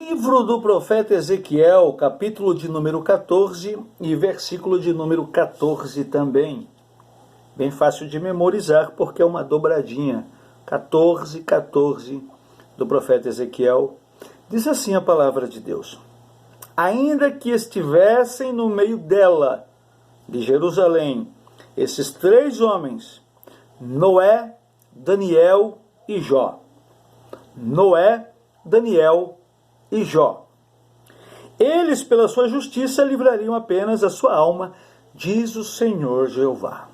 Livro do profeta Ezequiel, capítulo de número 14 e versículo de número 14 também. Bem fácil de memorizar porque é uma dobradinha. 14, 14 do profeta Ezequiel. Diz assim a palavra de Deus: ainda que estivessem no meio dela, de Jerusalém, esses três homens, Noé, Daniel e Jó. Noé, Daniel e Jó. Eles, pela sua justiça, livrariam apenas a sua alma, diz o Senhor Jeová.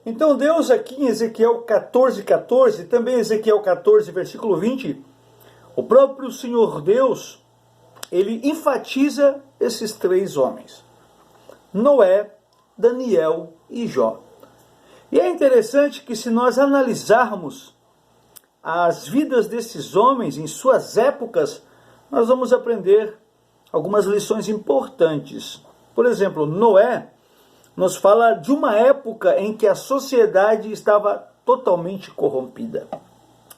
Então Deus aqui em Ezequiel 14, 14, também Ezequiel 14, versículo 20, o próprio Senhor Deus, ele enfatiza esses três homens, Noé, Daniel e Jó. E é interessante que se nós analisarmos as vidas desses homens em suas épocas, nós vamos aprender algumas lições importantes. Por exemplo, Noé nos fala de uma época em que a sociedade estava totalmente corrompida.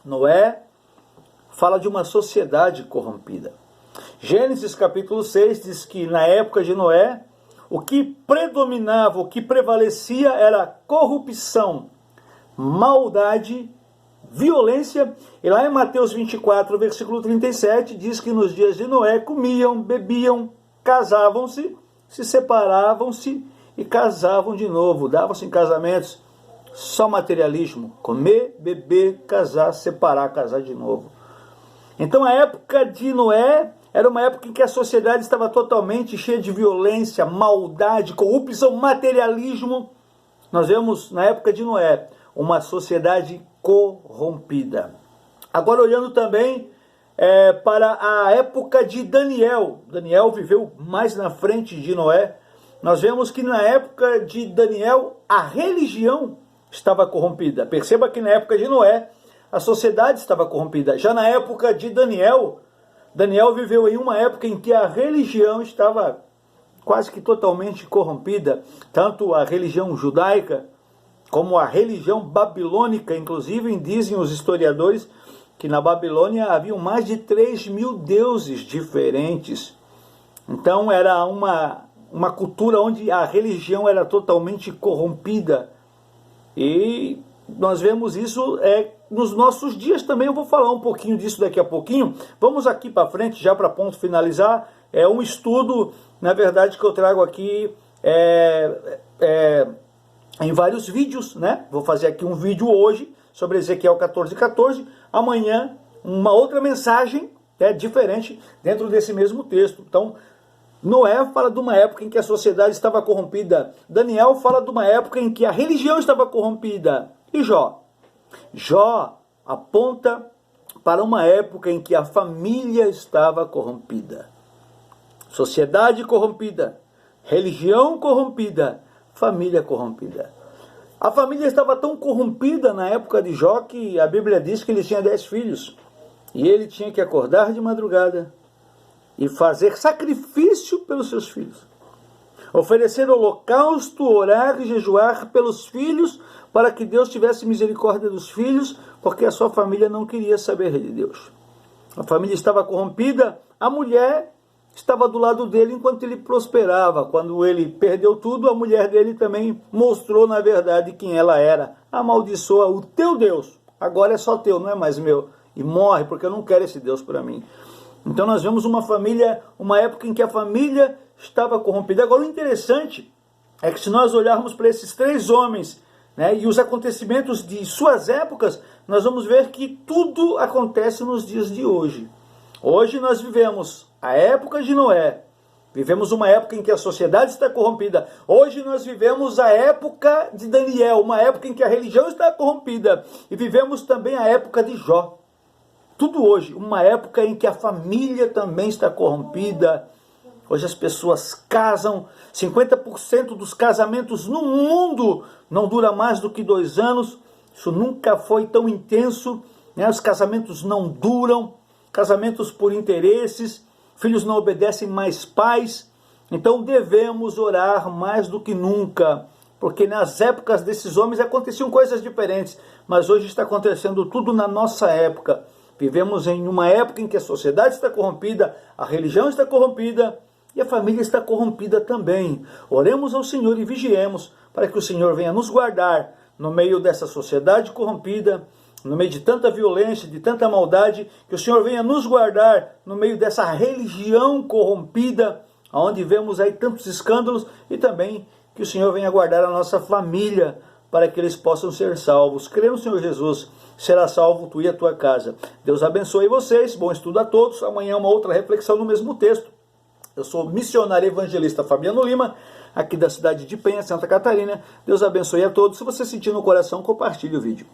Noé fala de uma sociedade corrompida. Gênesis capítulo 6 diz que na época de Noé, o que predominava, o que prevalecia era corrupção, maldade, violência. E lá em Mateus 24, versículo 37, diz que nos dias de Noé comiam, bebiam, casavam-se, se separavam-se e casavam de novo, davam-se em casamentos. Só materialismo, comer, beber, casar, separar, casar de novo. Então a época de Noé era uma época em que a sociedade estava totalmente cheia de violência, maldade, corrupção, materialismo. Nós vemos na época de Noé uma sociedade corrompida. Agora olhando também para a época de Daniel. Daniel viveu mais na frente de Noé. Nós vemos que na época de Daniel a religião estava corrompida. Perceba que na época de Noé a sociedade estava corrompida. Já na época de Daniel, Daniel viveu em uma época em que a religião estava quase que totalmente corrompida. Tanto a religião judaica como a religião babilônica. Inclusive dizem os historiadores que na Babilônia haviam mais de 3.000 deuses diferentes. Então era uma cultura onde a religião era totalmente corrompida. E nós vemos isso nos nossos dias também. Eu vou falar um pouquinho disso daqui a pouquinho. Vamos aqui para frente, já para ponto finalizar. É um estudo, na verdade, que eu trago aqui em vários vídeos, né? Vou fazer aqui um vídeo hoje sobre Ezequiel 14, 14. Amanhã, uma outra mensagem diferente dentro desse mesmo texto. Então, Noé fala de uma época em que a sociedade estava corrompida. Daniel fala de uma época em que a religião estava corrompida. E Jó? Jó aponta para uma época em que a família estava corrompida. Sociedade corrompida, religião corrompida, família corrompida. A família estava tão corrompida na época de Jó que a Bíblia diz que ele tinha 10 filhos. E ele tinha que acordar de madrugada e fazer sacrifício pelos seus filhos. Oferecer holocausto, orar e jejuar pelos filhos, para que Deus tivesse misericórdia dos filhos, porque a sua família não queria saber de Deus. A família estava corrompida, a mulher estava do lado dele enquanto ele prosperava. Quando ele perdeu tudo, a mulher dele também mostrou, na verdade, quem ela era. Amaldiçoa o teu Deus, agora é só teu, não é mais meu. E morre, porque eu não quero esse Deus para mim. Então nós vemos uma época em que a família estava corrompida. Agora o interessante é que se nós olharmos para esses três homens, né, e os acontecimentos de suas épocas, nós vamos ver que tudo acontece nos dias de hoje. Hoje nós vivemos a época de Noé, vivemos uma época em que a sociedade está corrompida. Hoje nós vivemos a época de Daniel, uma época em que a religião está corrompida. E vivemos também a época de Jó. Tudo hoje, uma época em que a família também está corrompida. Hoje as pessoas casam, 50% dos casamentos no mundo não dura mais do que 2 anos. Isso nunca foi tão intenso, né? Os casamentos não duram, casamentos por interesses, filhos não obedecem mais pais. Então devemos orar mais do que nunca, porque nas épocas desses homens aconteciam coisas diferentes, mas hoje está acontecendo tudo na nossa época. Vivemos em uma época em que a sociedade está corrompida, a religião está corrompida e a família está corrompida também. Oremos ao Senhor e vigiemos para que o Senhor venha nos guardar no meio dessa sociedade corrompida, no meio de tanta violência, de tanta maldade, que o Senhor venha nos guardar no meio dessa religião corrompida, onde vemos aí tantos escândalos, e também que o Senhor venha guardar a nossa família, para que eles possam ser salvos. Crê no Senhor Jesus, será salvo tu e a tua casa. Deus abençoe vocês, bom estudo a todos. Amanhã uma outra reflexão no mesmo texto. Eu sou missionário evangelista Fabiano Lima, aqui da cidade de Penha, Santa Catarina. Deus abençoe a todos. Se você sentir no coração, compartilhe o vídeo.